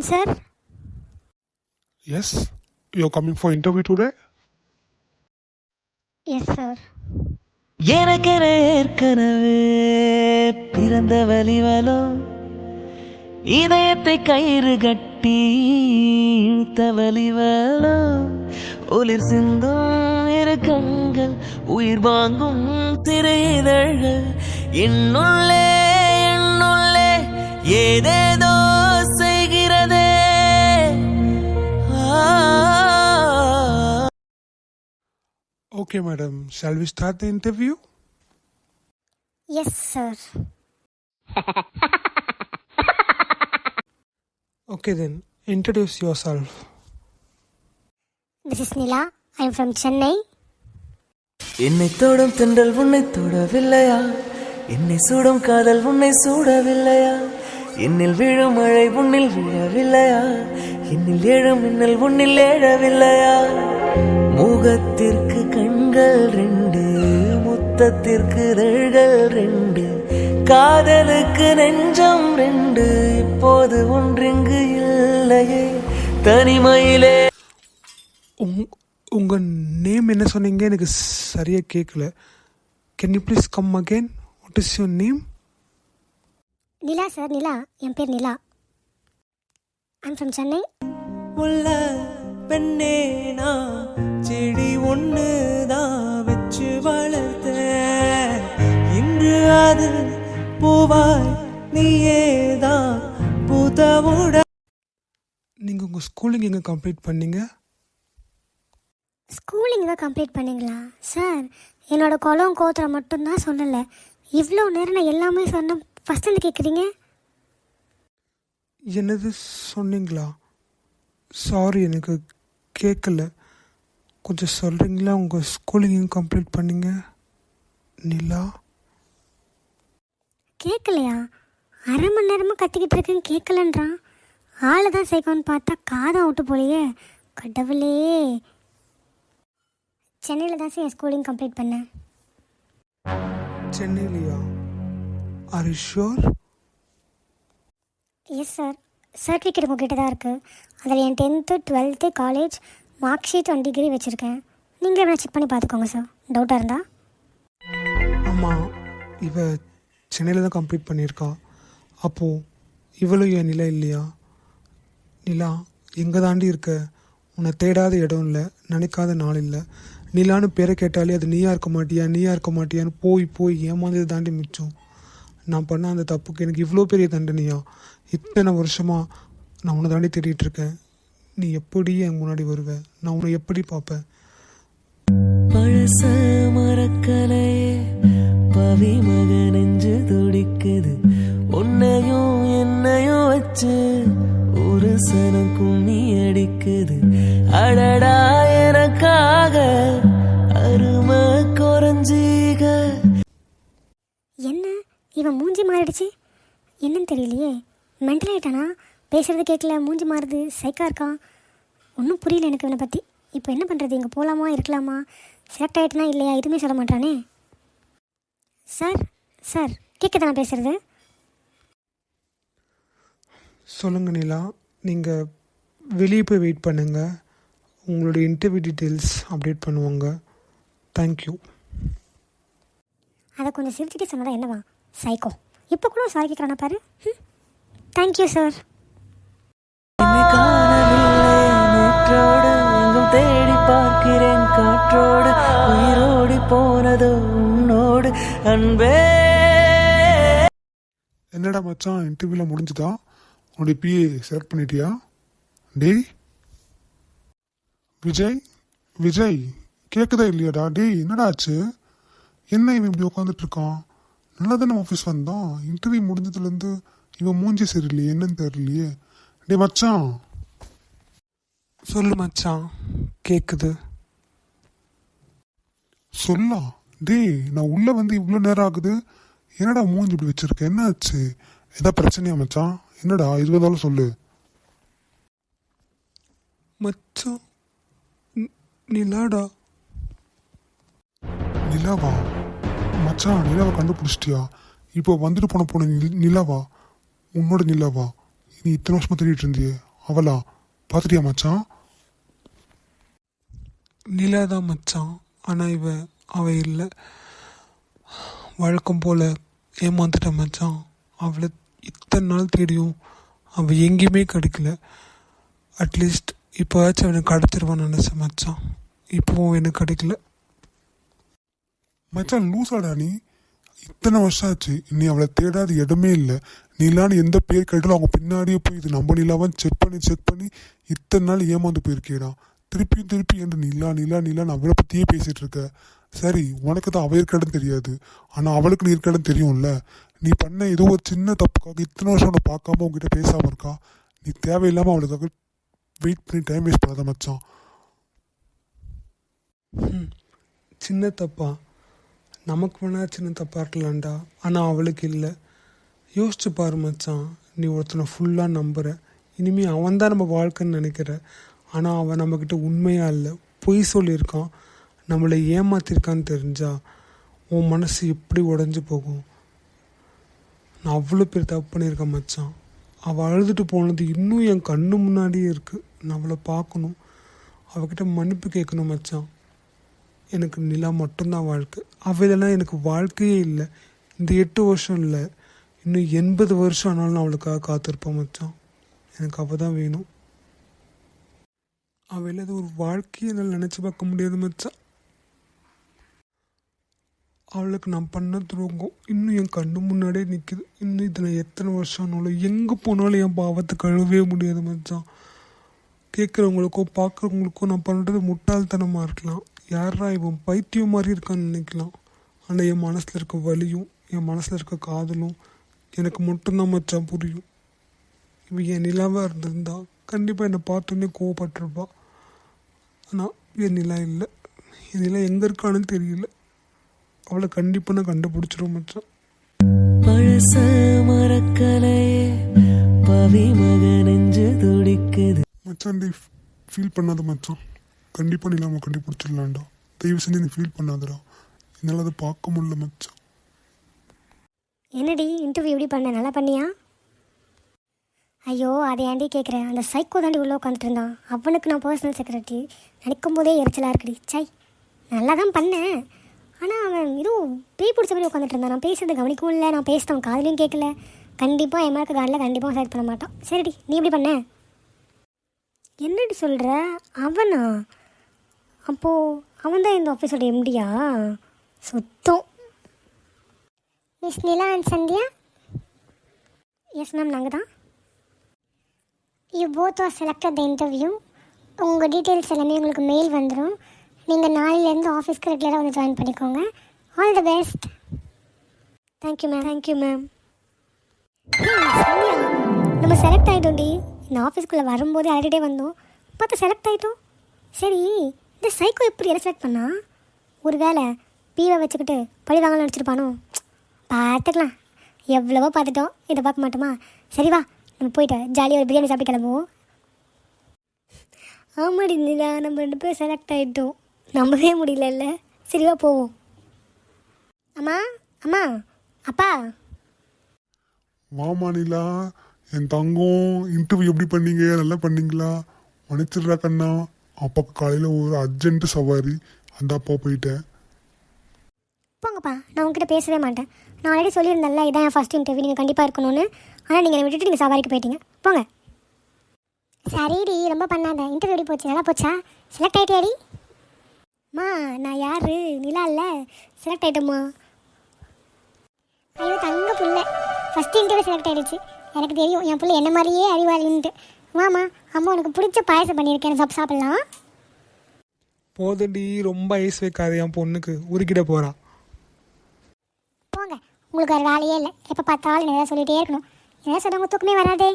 sir. Yes, you're coming for interview today? Yes, sir. எனக்கென ஏற்கனவே பிறந்த வலிவலோ இதயத்தை கயிறு கட்டி இழுத்த வலிவலோ ஒளிர் சிந்தும் இரு கண்கள் உயிர் வாங்கும் திரையிதழ்கள் என்னுள்ளே என்னுள்ளே ஏதேதோ செய்கிறதே. Okay, madam. Shall we start the interview? Yes, sir. Okay, then. Introduce yourself. This is Nila. I am from Chennai. என்னை தொடும் தென்றல் உன்னை தொடவில்லையா? என்னை சூடும் காதல் உன்னை சூடவில்லையா? என்னில் விழும் மழை உன்னில் விழவில்லையா? என்னில் எழும் மின்னல் உன்னில் எழவில்லையா? முகத்திற்கு கண்கள் ரெண்டு, முத்தத்திற்கு இதழ்கள் ரெண்டு, காதலுக்கு நெஞ்சம் ரெண்டு, இப்போது ஒன்றிங்கு இல்லையே தனிமையிலே. உங்க நேம் என்ன சொன்னீங்க? எனக்கு சரியா கேட்கல. Can you please come again? What is your name? Nila sir, Nila. என் பேர் நிலா. I'm from Chennai. உள்ள பெண்ணேனா செடி ஒண்ணுதான் வச்சு வளர்த்த, இன்று அது பூவாய் நீயேதான் புதவுட. நீங்க உங்க ஸ்கூலிங் எங்க கம்ப்ளீட் பண்ணீங்க? ஸ்கூலிங் தான் கம்ப்ளீட் பண்ணீங்களா சார்? என்னோட குளம் கோத்திரம் மட்டும்தான் சொல்லலை. இவ்வளோ நேரம் நான் எல்லாமே சொன்னேன். ஃபஸ்ட் வந்து கேட்குறீங்க? என்னது சொன்னீங்களா? சாரி, எனக்கு கேட்கல. கொஞ்சம் சொல்கிறீங்களா? உங்கள் ஸ்கூலிங் எங்கே கம்ப்ளீட் பண்ணீங்க? நிலா. கேட்கலையா? அரை மணி நேரமாக கத்திக்கிட்டு இருக்கேன், கேட்கலன்றான். ஆளை தான் சேர்க்கணும்னு பார்த்தா காதை விட்டு போலையே. கடவுளே. சென்னையில் தான் சார் என் ஸ்கூலிங் கம்ப்ளீட் பண்ணேன். சென்னையிலையா? Are you sure? Yes sir. Certificate உங்ககிட்ட தான் இருக்குது. அதில் என் 10th 12th college mark sheet 1 degree வச்சுருக்கேன். நீங்களே வேணால் செக் பண்ணி பார்த்துக்கோங்க சார், டவுட்டாக இருந்தா. ஆமாம், இவ சென்னையில் தான் கம்ப்ளீட் பண்ணியிருக்கா. அப்போது இவளும் என் நிலா இல்லையா? நிலா, எங்கே தாண்டி இருக்க? உன்னை தேடாத இடம் இல்லை, நினைக்காத நாள் இல்லை. நிலான்னு பேரை கேட்டாலே அது நீயா இருக்க மாட்டியா, நீயா இருக்க மாட்டியான்னு போய் போய் ஏமாந்தது தாண்டி மிச்சம். நான் பண்ண அந்த தப்புக்கு எனக்கு இவ்வளோ பெரிய தண்டனையா? இத்தனை வருஷமாக நான் உன்னை தாண்டி தேடிட்டு இருக்கேன். நீ எப்படி என் முன்னாடி வருவ? நான் உன்னை எப்படி பார்ப்பேன்? பழச மரக்கலையே பவி மக நெஞ்சு துடிக்குது, உன்னையும் என்னையும் வச்சு ஒரு சனம் கும்மி அடிக்குது. அடடா எனக்காக அருமை குறைஞ்சீக. என்ன இவன் மூஞ்சி மாறிடுச்சு? என்னன்னு தெரியலையே. மென்டல் ஆகிட்டானா? பேசுகிறது கேட்கல, மூஞ்சி மாறுது, சைக்காக இருக்கான். ஒன்றும் புரியல எனக்கு இவனை பற்றி. இப்போ என்ன பண்ணுறது? இங்கே போகலாமா இருக்கலாமா? செலக்ட் ஆகிட்டனா இல்லையா? எதுவுமே சொல்ல மாட்டானே. சார் சார், கேட்குதா நான் பேசுகிறது? சொல்லுங்கள் நிலா, நீங்கள் வெளியே போய் வெயிட் பண்ணுங்கள். உங்களோட இன்டர்வியூ டீட்டெயில்ஸ் அப்டேட் பண்ணுவாங்க. தேங்க்யூ. அதை கொஞ்சம் சிரிச்சுட்டு சொன்னதா என்னவா? சைக்கோ. இப்போ கூட சாரி கேட்குறானா பாரு. Thank you sir. என்னை காணவில்லை நேற்றோடு, எங்கும் தேடி பார்க்கிறேன் காற்றோடு, உயிரோடி போனதோ உன்னோடு அன்பே. என்னடா மச்சான், இன்டர்வியூவில் முடிஞ்சுதா? உன்னுடைய பிஏ செலக்ட் பண்ணிட்டியா? டேய் விஜய், விஜய் கேட்குதா இல்லையாடா? டேய் என்னடா ஆச்சு? என்ன இவன் இப்படி உட்காந்துட்டு இருக்கான்? நல்லா தானே ஆஃபீஸ் வந்தான். இன்டர்வியூ முடிஞ்சதுலேருந்து இவன் மூஞ்சி சரியில்லையே, என்னன்னு தெரியலையே. டே மச்சான். சொல்லு மச்சான், கேட்குது. சொல்லா. டேய் நான் உள்ளே வந்து இவ்வளோ நேரம் ஆகுது, என்னடா மூஞ்சி இப்படி வச்சிருக்க? என்ன ஆச்சு? ஏதாவது பிரச்சனையா மச்சான்? என்னடா இது வந்தாலும் சொல்லு மச்சான். நிலாடா. நிலாவா? மச்சான் நிலாவை கண்டுபிடிச்சிட்டியா? இப்போ வந்துட்டு போன நிலாவா? உன்னோட நிலாவா? நீ இத்தனை வருஷமா தேடிட்டு இருந்தியே அவளா? பார்த்துட்டியா மச்சான்? நிலா தான் மச்சான். ஆனால் அவ இல்லை. வழக்கம் போல் ஏமாந்துட்டேன் மச்சான். அவளை இத்தனை நாள் தேடியும் அவள் எங்கேயுமே கிடைக்கல. அட்லீஸ்ட் இப்போவாச்சும் அவனுக்கு கிடச்சிருவான்னு நினச்சேன் மச்சான். இப்போவும் எனக்கு கிடைக்கல. மச்சான் லூசாடா நீ? இத்தனை வருஷம் ஆச்சு, நீ அவளை தேடாத இடமே இல்லை. நிலான்னு எந்த பேர் கேட்டாலும் அவங்க பின்னாடியே போய் இது நம்ம நிலாவான்னு செக் பண்ணி இத்தனை நாள் ஏமாந்து போயிருக்கேடா. திருப்பி என்று நிலா நிலா நிலான்னு அவளை பற்றியே பேசிகிட்டு இருக்க. சரி, உனக்கு தான் அவ இருக்க இடம் தெரியாது, ஆனால் அவளுக்கு நீ இருக்க இடம் தெரியும்ல. நீ பண்ண ஏதோ ஒரு சின்ன தப்புக்காக இத்தனை வருஷம் அவனை பார்க்காம உங்ககிட்ட பேசாமல் இருக்கா. நீ தேவையில்லாமல் அவளுக்காக வெயிட் பண்ணி டைம் வேஸ்ட் பண்ணாத மச்சான். சின்ன தப்பா? நமக்கு வேணா சின்ன தப்பாக இருக்கலாம்டா, ஆனால் அவளுக்கு இல்லை. யோசிச்சு பாரு மச்சான். நீ ஒருத்தனை ஃபுல்லாக நம்புகிற, இனிமேல் அவன் தான் நம்ம வாழ்க்கைன்னு நினைக்கிற. ஆனால் அவன் நம்மக்கிட்ட உண்மையாக இல்லை, பொய் சொல்லியிருக்கான், நம்மளை ஏமாத்திருக்கான்னு தெரிஞ்சா உன் மனசு எப்படி உடஞ்சி போகும். நான் அவ்வளோ பேர் தப்பு பண்ணியிருக்கேன் மச்சான். அவள் அழுதுட்டு போனது இன்னும் என் கண்ணு முன்னாடியே இருக்குது. நான் அவளை பார்க்கணும், அவகிட்ட மன்னிப்பு கேட்கணும் மச்சான். எனக்கு நிலா மட்டும்தான் வாழ்க்கை. அவளெல்லாம் எனக்கு வாழ்க்கையே இல்லை. இந்த 8 வருஷம் இல்லை, இன்னும் 80 வருஷம் ஆனாலும் நான் அவளுக்காக காத்திருப்பேன் மச்சான். எனக்கு அவள் தான் வேணும். அவள் அது ஒரு வாழ்க்கையை என்னால் நினச்சி பார்க்க முடியாது மச்சான். அவளுக்கு நான் பண்ண துரோகம் இன்னும் என் கண்ணு முன்னாடியே நிற்குது. இன்னும் இதில் எத்தனை வருஷம் ஆனாலும் எங்கே போனாலும் என் பாவத்தை கழுவவே முடியாது மச்சான். கேட்குறவங்களுக்கோ பார்க்குறவங்களுக்கோ நான் பண்ணுறது முட்டாள்தனமாக இருக்கலாம். யாரா இவன் பைத்தியம் மாதிரி இருக்கான்னு நினைக்கலாம். ஆனால் என் மனசில் இருக்க வலியும் என் மனசில் இருக்க காதலும் எனக்கு மட்டும்தான் மச்சான் புரியும். இவன் என் நிலாவாக இருந்திருந்தா கண்டிப்பாக என்னை பார்த்தோன்னே கோவப்பட்டிருப்பா. ஆனால் என் நிலா இல்லை. என் நிலா எங்கே இருக்கான்னு தெரியல. அவளை கண்டிப்பாக நான் கண்டுபிடிச்சிருவோம் மச்சான். பழச மறக்கலையே பவி மக நெஞ்சு துடிக்குது. மச்சான் நீ ஃபீல் பண்ணாத மச்சான். கண்டிப்பாக நீ நம்ம கண்டுபிடிச்சிடலாம்டா. தயவு செஞ்சு நீ ஃபீல் பண்ணாதடா. என்னால் அதை பார்க்க முடியல மச்சான். என்னடி இன்டர்வியூ எப்படி பண்ண? நல்லா பண்ணியா? ஐயோ, அதை ஏன்டி கேட்குறேன். அந்த சைக்கோ தாண்டி உள்ளே உட்காந்துட்டு இருந்தான். அவனுக்கு நான் பர்சனல் செக்ரட்டரி. நினைக்கும் போதே எரிச்சலாக இருக்குடி. சை, நல்லா தான் பண்ணேன். ஆனால் அவன் இதுவும் பேய் பிடிச்ச மாதிரி உட்காந்துட்டு இருந்தான். நான் பேசுறது கவனிக்கவும் இல்லை, நான் பேசிட்டவன் காதலையும் கேட்கல. கண்டிப்பாக என் மார்க்கு காலில் கண்டிப்பாக செலக்ட் பண்ண மாட்டான். சரிடி, நீ எப்படி பண்ண? என்னடி சொல்கிற? அவனா? அப்போது அவன் தான் இந்த ஆஃபீஸோட எம்டியா? சுத்தம். Miss Nila and Sandhya? Yes ma'am, நாங்கள் தான். You both are selected the interview. உங்கள் டீட்டெயில்ஸ் எல்லாமே உங்களுக்கு மெயில் வந்துடும். நீங்கள் நாளையிலேருந்து ஆஃபீஸ்க்கு ரெகுலராக வந்து ஜாயின் பண்ணிக்கோங்க. All the best. Thank you ma'am. Thank you ma'am. Sandhya, நம்ம செலக்ட் ஆகிட்டோம்டி. இந்த ஆஃபீஸ்க்குள்ளே வரும்போதே அழைச்சிட்டே வந்தோம், பார்த்து செலக்ட் ஆகிட்டோம். சரி, இந்த சைக்கோ எப்படி எல்லாம் செலக்ட் பண்ணா? ஒரு வேளை பீவை வச்சுக்கிட்டு பழி வாங்கலாம் நினச்சிருப்பானோ? பார்த்துக்கலாம், எவ்வளவோ பார்த்துட்டோம், இதை பார்க்க மாட்டோமா? சரி வா, நம்ம போயிட்டு ஜாலியாக ஒரு பிரியாணி சாப்பிட்டு கிளம்புவோம். ஆமாடி நிலா, நம்ம 2 பேரும் செலக்ட் ஆகிட்டோம். நம்பவே முடியல. சரிவா போவோம். அம்மா, அம்மா, அப்பா. வாமா நிலா, என் தங்கம். இன்டர்வியூ எப்படி பண்ணீங்க? நல்லா பண்ணீங்களா? மன்னிச்சிடுறா கண்ணா, அப்பாவுக்கு காலையில் ஒரு அர்ஜென்ட்டு சவாரி, அந்த அப்பா போயிட்டேன். போங்கப்பா, நான் உங்ககிட்ட பேசவே மாட்டேன். நான் ஆல்ரெடி சொல்லியிருந்தேன்ல, இதான் என் ஃபஸ்ட் இன்டர்வியூ, நீங்கள் கண்டிப்பாக இருக்கணும்னு. ஆனால் நீங்கள் என்னை விட்டுட்டு நீங்கள் சவாரிக்கு போயிட்டீங்க. போங்க. சரிடி, ரொம்ப பண்ணாத. இன்டர்வியூ எப்படி போச்சு? நல்லா போச்சா? செலக்ட் ஆகிட்டியாடி? அம்மா, நான் யார்? நிலா இல்லை, செலக்ட் ஆகிட்டோம்மா. ஐயோ தங்க புள்ள, ஃபஸ்ட் இன்டர்வியூ செலக்ட் ஆகிடுச்சு. எனக்கு தெரியும் என் பிள்ளை என்ன மாதிரியே அறிவாளின்ட்டு. வாமா, அம்மா உனக்கு பிடிச்ச பாயசம் பண்ணியிருக்கேன், சாப்பிடலாம். போதடி, ரொம்ப ஐஸ் வைக்காது. என் பொண்ணுக்கு உருக்கிட போகிறா. போங்க, உங்களுக்கு வேறு வேலையே இல்லை. எப்போ பார்த்தாலும் நிறையா சொல்லிகிட்டே இருக்கணும். என்ன சொல்கிறவங்க தூக்கமே வராதே.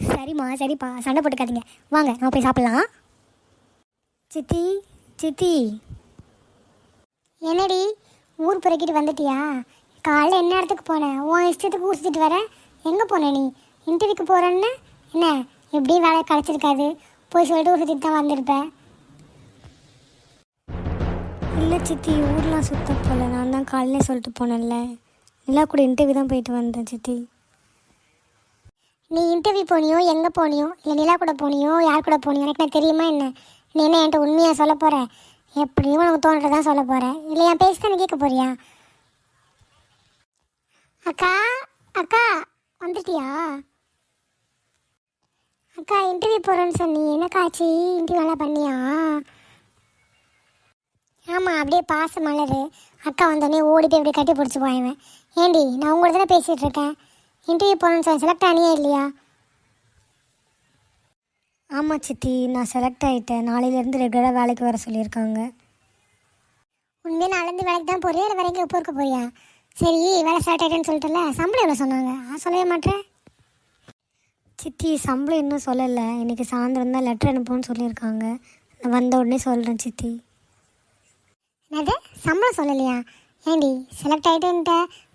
சரிம்மா, சரிப்பா, சண்டை போட்டுக்காதீங்க. வாங்க, நம்ம போய் சாப்பிட்லாம். சித்தி, சித்தி. என்னடி, ஊர் புறக்கிட்டு வந்துட்டியா? காலைல என்ன இடத்துக்கு போனேன்? உன் இஷ்டத்துக்கு ஊர் சுற்றிட்டு வர. எங்கே போனேன் நீ? இன்டர்வியூக்கு போகிறேன்னு என்ன? எப்படியும் வேலை கிடச்சிருக்காது, போய் சொல்லிட்டு ஊர் சுற்றிட்டு தான் வந்திருப்பேன். இல்லை சித்தி, ஊர்லாம் சுத்த போகல. நான் தான் காலையிலே சொல்லிட்டு போனேன்ல, நிலா கூட இன்டர்வியூ தான் போயிட்டு வந்தேன் சித்தி. நீ இன்டர்வியூ போனியோ, எங்கே போனியோ, இல்லை நிலா கூட போனியோ, யார் கூட போனியோ எனக்கு நான் தெரியுமா என்ன? நீ என்ன என்கிட்ட உண்மையாக சொல்ல போகிற? எப்படியும் உனக்கு தோன்றதான் சொல்ல போகிறேன், இல்லை என் பேசி தானே கேட்க போறியா? அக்கா அக்கா வந்துட்டியா? அக்கா இன்டர்வியூ போகிறேன்னு சொன்னி, என்னக்கா ஆச்சு? இன்டர்வியூலாம் பண்ணியா? ஆமாம், அப்படியே பாச மலரு. அக்கா வந்தோடனே ஓடி போய் இப்படி கட்டி பிடிச்சி போயிடுவேன். ஏண்டி, நான் உங்களோட தானே பேசிகிட்டு இருக்கேன். இன்டர்வியூ போகிறேன்னு சொல்லி செலக்ட் ஆனியே இல்லையா? ஆமாம் சித்தி, நான் செலக்ட் ஆகிட்டேன். நாளையிலேருந்து ரெகுலராக வேலைக்கு வர சொல்லியிருக்காங்க. உண்மையாக நாளைலேருந்து வேலைக்கு தான் போறியா, இல்லை வேற எங்கே போயிருக்க போறியா? சரி, வேலை செலக்ட் ஆகிட்டேன்னு சொல்லிட்டல, சம்பளம் எவ்வளோ சொன்னாங்க? சொல்லவே மாட்டேன். சித்தி, சம்பளம் இன்னும் சொல்லலை. இன்றைக்கி சாயந்தரம் தான் லெட்டர் அனுப்புன்னு சொல்லியிருக்காங்க. நான் வந்த உடனே சொல்கிறேன் சித்தி. என்னது, சம்பளம் சொல்லலையா? ஏண்டி, செலக்ட் ஆகிட்டேன்ட்ட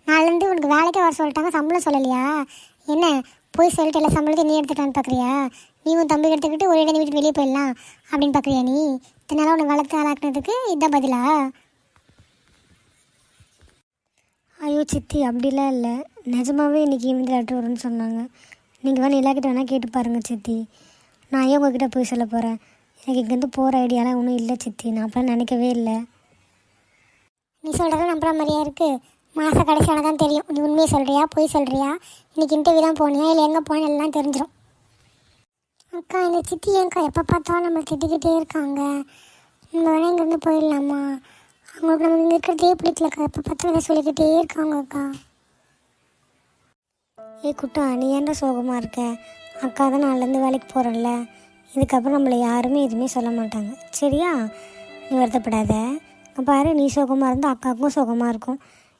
நாளிலேருந்து உனக்கு வேலைக்கே வர சொல்லிட்டாங்க, சம்பளம் சொல்லலையா? என்ன போய் சொல்லிட்டு எல்லா சம்பளத்தை நீ எடுத்துட்டான்னு பார்க்குறியா? நீ உன் தம்பி எடுத்துக்கிட்டு ஒரு இடம் வீட்டு வெளியே போயிடலாம் அப்படின்னு பார்க்குறியா? நீ இத்தனால உன்னை வளர்த்து ஆளாக்குனதுக்கு இதுதான் பதிலா? ஐயோ சித்தி, அப்படிலாம் இல்லை. நிஜமாகவே இன்றைக்கி ஈவினிங் லெட்டர் வரும்னு சொன்னாங்க. நீங்கள் வேணால் எல்லாக்கிட்ட வேணால் கேட்டு பாருங்கள் சித்தி. நான் ஏன் உங்ககிட்ட போய் சொல்ல போகிறேன்? எனக்கு இங்கேருந்து போகிற ஐடியாலாம் ஒன்றும் இல்லை சித்தி. நான் அப்பலாம் நினைக்கவே இல்லை. நீ சொல்கிறத நம்புற மாதிரியா இருக்குது? மாத கடைசியான தான் தெரியும் நீ உண்மையை சொல்கிறியா பொய் சொல்கிறியா. இன்றைக்கி இன்டர்வியூ தான் போனியா, இல்லை எங்கே போனேன் எல்லாம் தெரிஞ்சிடும். அக்கா, இந்த சித்தி ஏங்க்கா எப்போ பார்த்தாலும் நம்மளை திட்டிக்கிட்டே இருக்காங்க. நம்ம வேணால் இங்கேருந்து போயிடலாமா? அவங்களுக்கு நம்ம இங்கே இருக்கிறதே பிடிக்கலக்கா, எப்போ பார்த்தாலும் அதை சொல்லிக்கிட்டே இருக்காங்க அக்கா. ஏ குட்டா, நீ ஏன்டா சோகமாக இருக்க? அக்கா தான் நாளிலேருந்து வேலைக்கு போகிறேன்ல, இதுக்கப்புறம் நம்மளை யாருமே எதுவுமே சொல்ல மாட்டாங்க, சரியா? நீ வருத்தப்படாத. பாரு, நீ சோகமாக இருந்தால் அக்காவுக்கும் சோகமாக இருக்கும்.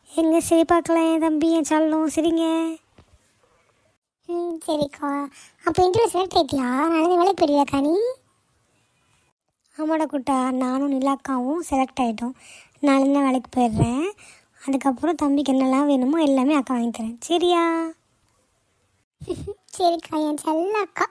எங்கே சரி பார்க்கலாம், என் தம்பி, என் சல்லும், சரிங்க. சரிக்கா. அப்போ இன்டர்வியூ செலக்ட் ஆகிட்டியா? நாளைக்கு வேலைக்கு போயிடுவியாக்கா நீ? ஆமாடா குட்டா, நானும் நிலாக்காவும் செலக்ட் ஆகிட்டோம். நாளைக்கு வேலைக்கு போயிடுறேன். அதுக்கப்புறம் தம்பிக்கு என்னெல்லாம் வேணுமோ எல்லாமே அக்கா வாங்கி தரேன், சரியா? சரிக்கா, என் செல்ல அக்கா.